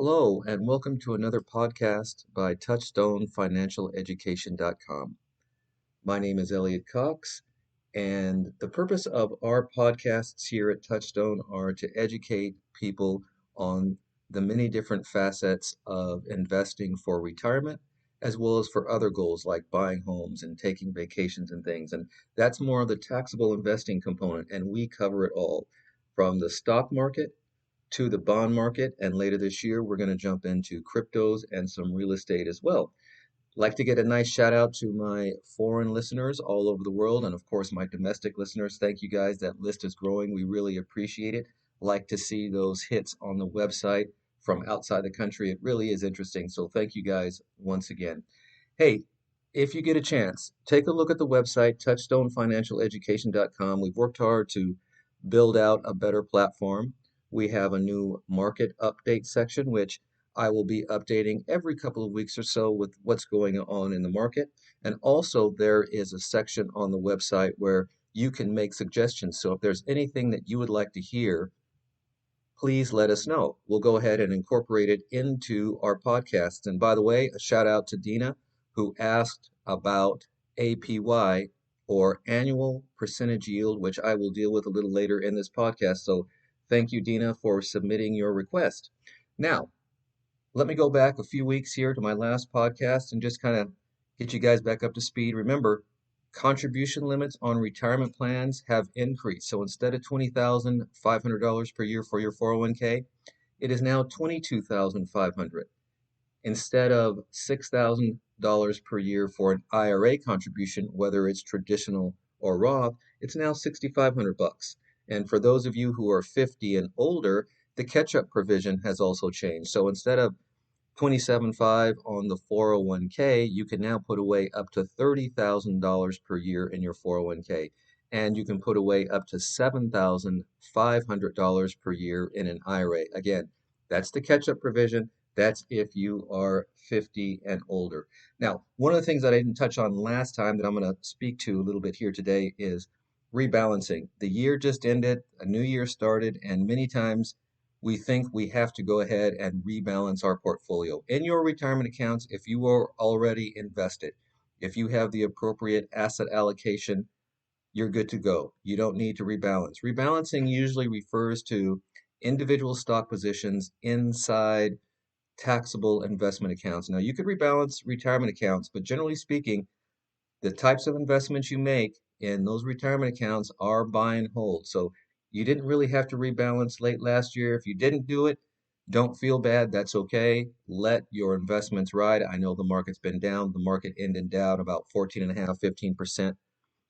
Hello, and welcome to another podcast by TouchstoneFinancialEducation.com. My name is Elliot Cox, and the purpose of our podcasts here at Touchstone are to educate people on the many different facets of investing for retirement, as well as for other goals like buying homes and taking vacations and things. And that's more of the taxable investing component, and we cover it all from the stock market to the bond market, and later this year we're going to jump into cryptos and some real estate as well. Like to get a nice shout out to my foreign listeners all over the world, and of course my domestic listeners. Thank you guys. That list is growing. We really appreciate it. Like to see those hits on the website from outside the country. It really is interesting. So thank you guys once again. Hey, if you get a chance, take a look at the website, touchstonefinancialeducation.com. We've worked hard to build out a better platform. We have a new market update section, which I will be updating every couple of weeks or so with what's going on in the market. And also, there is a section on the website where you can make suggestions. So if there's anything that you would like to hear, please let us know. We'll go ahead and incorporate it into our podcasts. And by the way, a shout out to Dina, who asked about APY, or annual percentage yield, which I will deal with a little later in this podcast. So thank you, Dina, for submitting your request. Now, let me go back a few weeks here to my last podcast and just kind of get you guys back up to speed. Remember, contribution limits on retirement plans have increased. So instead of $20,500 per year for your 401k, it is now $22,500. Instead of $6,000 per year for an IRA contribution, whether it's traditional or Roth, it's now $6,500. And for those of you who are 50 and older, the catch-up provision has also changed. So instead of 27.5 on the 401k, you can now put away up to $30,000 per year in your 401k. And you can put away up to $7,500 per year in an IRA. Again, that's the catch-up provision. That's if you are 50 and older. Now, one of the things that I didn't touch on last time that I'm going to speak to a little bit here today is rebalancing. The year just ended, a new year started, and many times we think we have to go ahead and rebalance our portfolio. In your retirement accounts, if you are already invested, if you have the appropriate asset allocation, you're good to go. You don't need to rebalance. Rebalancing usually refers to individual stock positions inside taxable investment accounts. Now, you could rebalance retirement accounts, but generally speaking, the types of investments you make in those retirement accounts are buy and hold. So you didn't really have to rebalance late last year. If you didn't do it, don't feel bad. That's okay. Let your investments ride. I know the market's been down. The market ended down about 14.5, 15%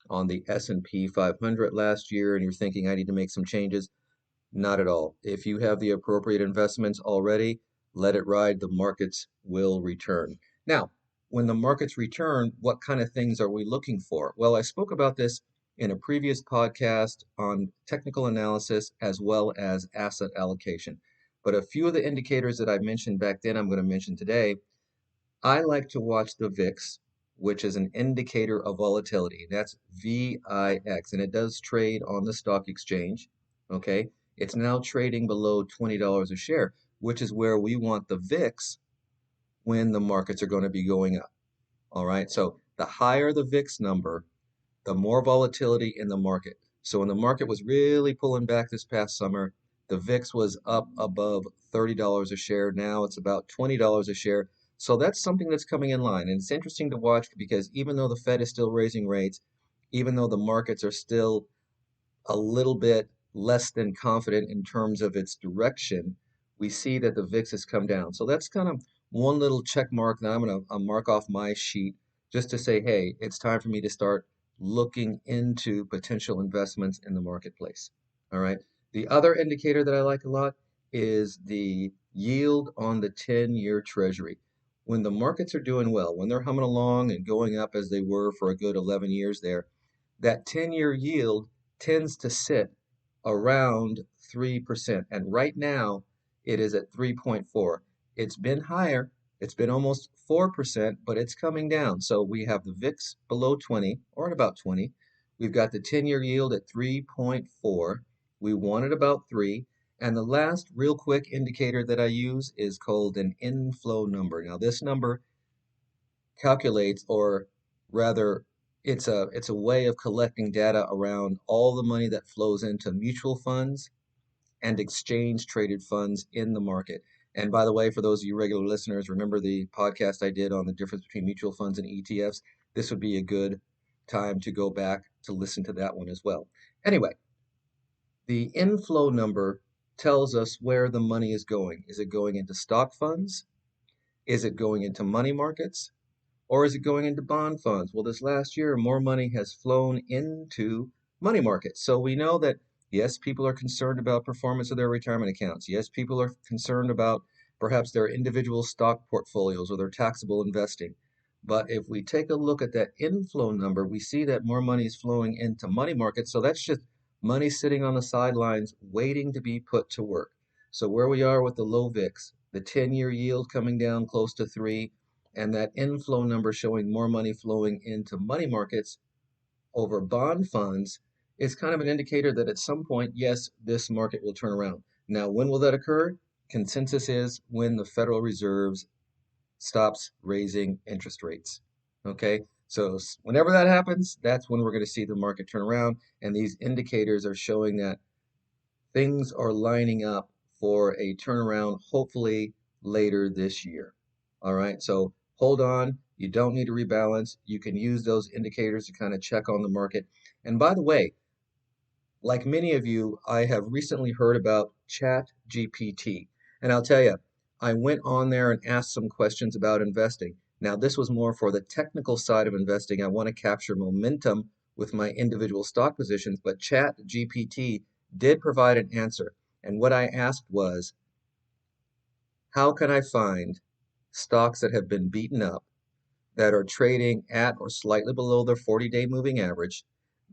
on the S&P 500 last year, and you're thinking I need to make some changes. Not at all. If you have the appropriate investments already, let it ride. The markets will return. Now, when the markets return, what kind of things are we looking for? Well, I spoke about this in a previous podcast on technical analysis as well as asset allocation. But a few of the indicators that I mentioned back then, I'm going to mention today. I like to watch the VIX, which is an indicator of volatility. That's VIX, and it does trade on the stock exchange. Okay. It's now trading below $20 a share, which is where we want the VIX when the markets are going to be going up. All right. So the higher the VIX number, the more volatility in the market. So when the market was really pulling back this past summer, the VIX was up above $30 a share. Now it's about $20 a share. So that's something that's coming in line. And it's interesting to watch because even though the Fed is still raising rates, even though the markets are still a little bit less than confident in terms of its direction, we see that the VIX has come down. So that's kind of one little check mark that I'm going to mark off my sheet just to say, hey, it's time for me to start looking into potential investments in the marketplace. All right. The other indicator that I like a lot is the yield on the 10-year Treasury. When the markets are doing well, when they're humming along and going up as they were for a good 11 years there, that 10-year yield tends to sit around 3%. And right now it is at 3.4. It's been higher. It's been almost 4%, but it's coming down. So we have the VIX below 20 or at about 20. We've got the 10-year yield at 3.4. We want it about 3. And the last real quick indicator that I use is called an inflow number. Now, this number calculates, or rather, it's a way of collecting data around all the money that flows into mutual funds and exchange traded funds in the market. And by the way, for those of you regular listeners, remember the podcast I did on the difference between mutual funds and ETFs? This would be a good time to go back to listen to that one as well. Anyway, the inflow number tells us where the money is going. Is it going into stock funds? Is it going into money markets? Or is it going into bond funds? Well, this last year, more money has flown into money markets. So we know that, yes, people are concerned about performance of their retirement accounts. Yes, people are concerned about perhaps their individual stock portfolios or their taxable investing. But if we take a look at that inflow number, we see that more money is flowing into money markets. So that's just money sitting on the sidelines waiting to be put to work. So where we are with the low VIX, the 10-year yield coming down close to 3, and that inflow number showing more money flowing into money markets over bond funds is kind of an indicator that at some point, yes, this market will turn around. Now, when will that occur? Consensus is when the Federal Reserve stops raising interest rates. Okay, so whenever that happens, that's when we're going to see the market turn around, and these indicators are showing that things are lining up for a turnaround, hopefully later this year. All right, so hold on. You don't need to rebalance. You can use those indicators to kind of check on the market. And by the way, like many of you, I have recently heard about Chat GPT. And I'll tell you, I went on there and asked some questions about investing. Now, this was more for the technical side of investing. I want to capture momentum with my individual stock positions, but Chat GPT did provide an answer. And what I asked was, how can I find stocks that have been beaten up, that are trading at or slightly below their 40-day moving average,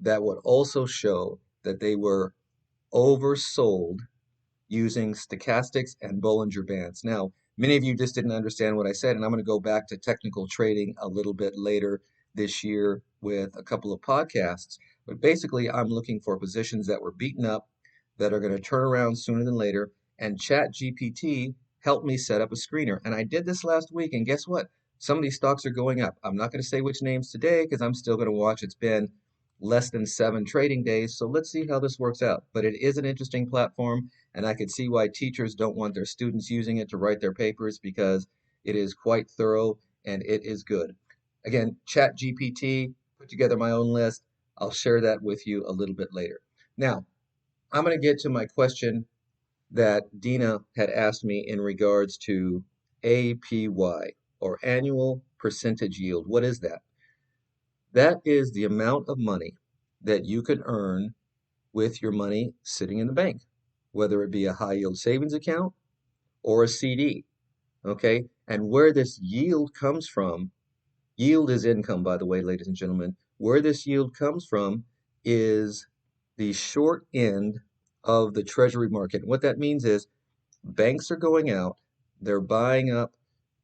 that would also show that they were oversold using stochastics and Bollinger Bands? Now, many of you just didn't understand what I said, and I'm going to go back to technical trading a little bit later this year with a couple of podcasts. But basically, I'm looking for positions that were beaten up, that are going to turn around sooner than later, and ChatGPT helped me set up a screener. And I did this last week, and guess what? Some of these stocks are going up. I'm not going to say which names today because I'm still going to watch. It's been less than 7 trading days, so let's see how this works out. But it is an interesting platform, and I could see why teachers don't want their students using it to write their papers because it is quite thorough and it is good. Again, ChatGPT, put together my own list. I'll share that with you a little bit later. Now, I'm going to get to my question that Dina had asked me in regards to APY, or annual percentage yield. What is that? That is the amount of money that you can earn with your money sitting in the bank, whether it be a high yield savings account or a CD. Okay. And where this yield comes from, yield is income, by the way, ladies and gentlemen. Where this yield comes from is the short end of the treasury market. What that means is banks are going out, they're buying up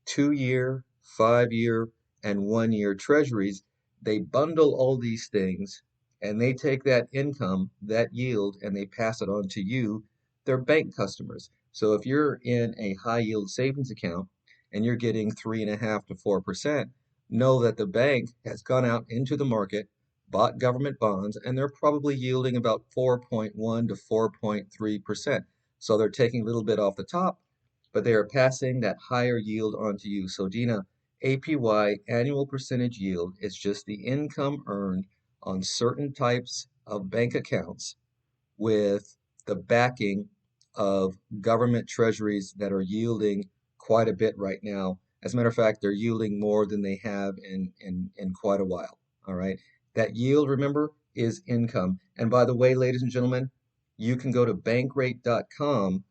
2-year, 5-year, and 1-year treasuries. They bundle all these things and they take that income, that yield, and they pass it on to you, their bank customers. So if you're in a high yield savings account and you're getting 3.5 to 4%, know that the bank has gone out into the market, bought government bonds, and they're probably yielding about 4.1 to 4.3%. So they're taking a little bit off the top, but they are passing that higher yield on to you. So Dina, APY, annual percentage yield, is just the income earned on certain types of bank accounts with the backing of government treasuries that are yielding quite a bit right now. As a matter of fact, they're yielding more than they have in quite a while. All right. That yield, remember, is income. And by the way, ladies and gentlemen, you can go to bankrate.com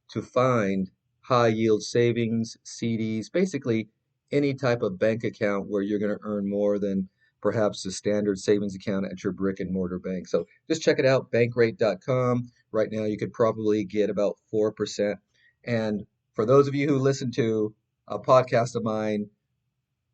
to find high yield savings, CDs, basically any type of bank account where you're going to earn more than perhaps the standard savings account at your brick and mortar bank. So just check it out, bankrate.com. Right now, you could probably get about 4%. And for those of you who listened to a podcast of mine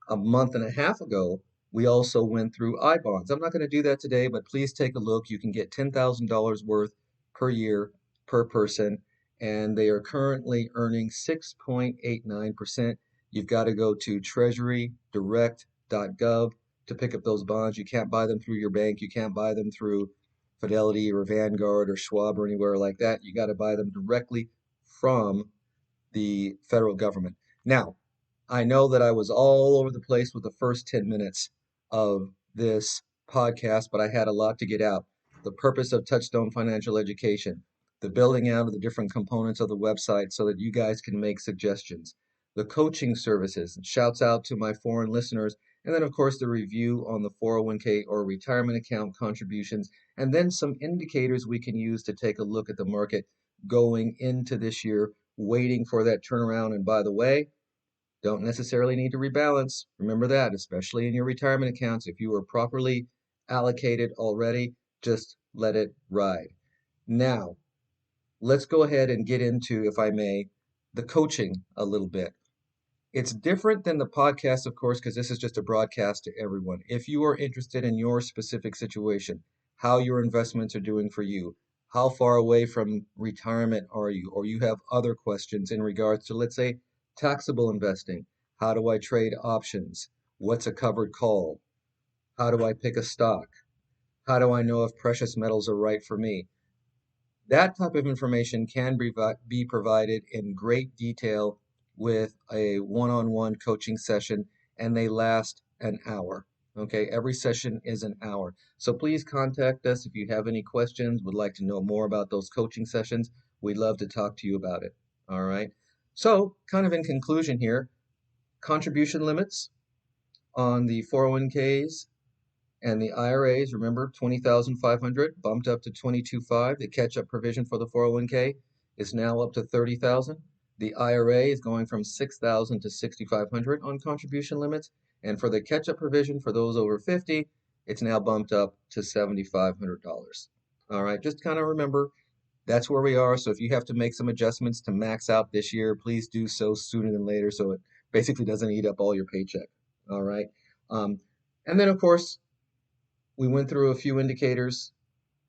a month and a half ago, we also went through I bonds. I'm not going to do that today, but please take a look. You can get $10,000 worth per year per person, and they are currently earning 6.89%. You've got to go to treasurydirect.gov to pick up those bonds. You can't buy them through your bank. You can't buy them through Fidelity or Vanguard or Schwab or anywhere like that. You got to buy them directly from the federal government. Now, I know that I was all over the place with the first 10 minutes of this podcast, but I had a lot to get out. The purpose of Touchstone Financial Education, the building out of the different components of the website so that you guys can make suggestions, the coaching services, shouts out to my foreign listeners, and then, of course, the review on the 401k or retirement account contributions, and then some indicators we can use to take a look at the market going into this year, waiting for that turnaround. And by the way, don't necessarily need to rebalance. Remember that, especially in your retirement accounts. If you are properly allocated already, just let it ride. Now, let's go ahead and get into, if I may, the coaching a little bit. It's different than the podcast, of course, because this is just a broadcast to everyone. If you are interested in your specific situation, how your investments are doing for you, how far away from retirement are you, or you have other questions in regards to, let's say, taxable investing. How do I trade options? What's a covered call? How do I pick a stock? How do I know if precious metals are right for me? That type of information can be provided in great detail with a one-on-one coaching session, and they last an hour. Okay, every session is an hour. So please contact us if you have any questions, would like to know more about those coaching sessions. We'd love to talk to you about it. All right. So, kind of in conclusion here, contribution limits on the 401ks and the IRAs, remember, 20,500 bumped up to 22.5. The catch-up provision for the 401k is now up to 30,000. The IRA is going from 6,000 to 6,500 on contribution limits, and for the catch-up provision for those over 50, it's now bumped up to $7,500. All right, just kind of remember that's where we are. So if you have to make some adjustments to max out this year, please do so sooner than later, so it basically doesn't eat up all your paycheck. All right. Um, and then, of course, we went through a few indicators,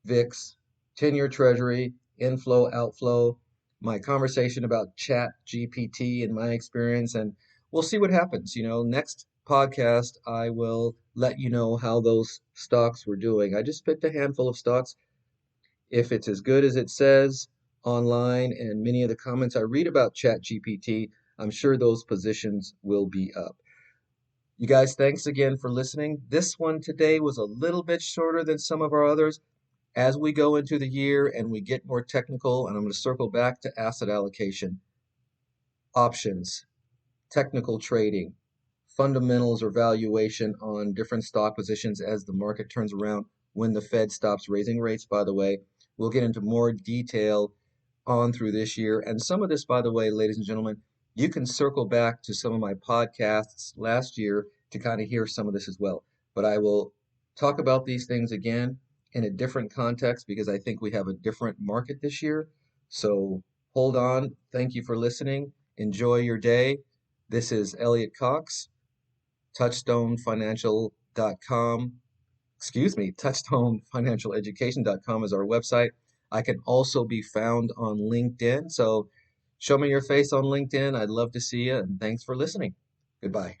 VIX, 10-year treasury, inflow, outflow, my conversation about Chat GPT and my experience, and we'll see what happens. Next podcast, I will let you know how those stocks were doing. I just picked a handful of stocks. If it's as good as it says online and many of the comments I read about Chat GPT, I'm sure those positions will be up. You guys, thanks again for listening. This one today was a little bit shorter than some of our others. As we go into the year and we get more technical, and I'm going to circle back to asset allocation, options, technical trading, fundamentals or valuation on different stock positions as the market turns around when the Fed stops raising rates, by the way. We'll get into more detail on through this year. And some of this, by the way, ladies and gentlemen, you can circle back to some of my podcasts last year to kind of hear some of this as well. But I will talk about these things again in a different context because I think we have a different market this year. So hold on. Thank you for listening. Enjoy your day. This is Elliot Cox, touchstonefinancial.com. touchstonefinancialeducation.com is our website. I can also be found on LinkedIn. So show me your face on LinkedIn. I'd love to see you. And thanks for listening. Goodbye.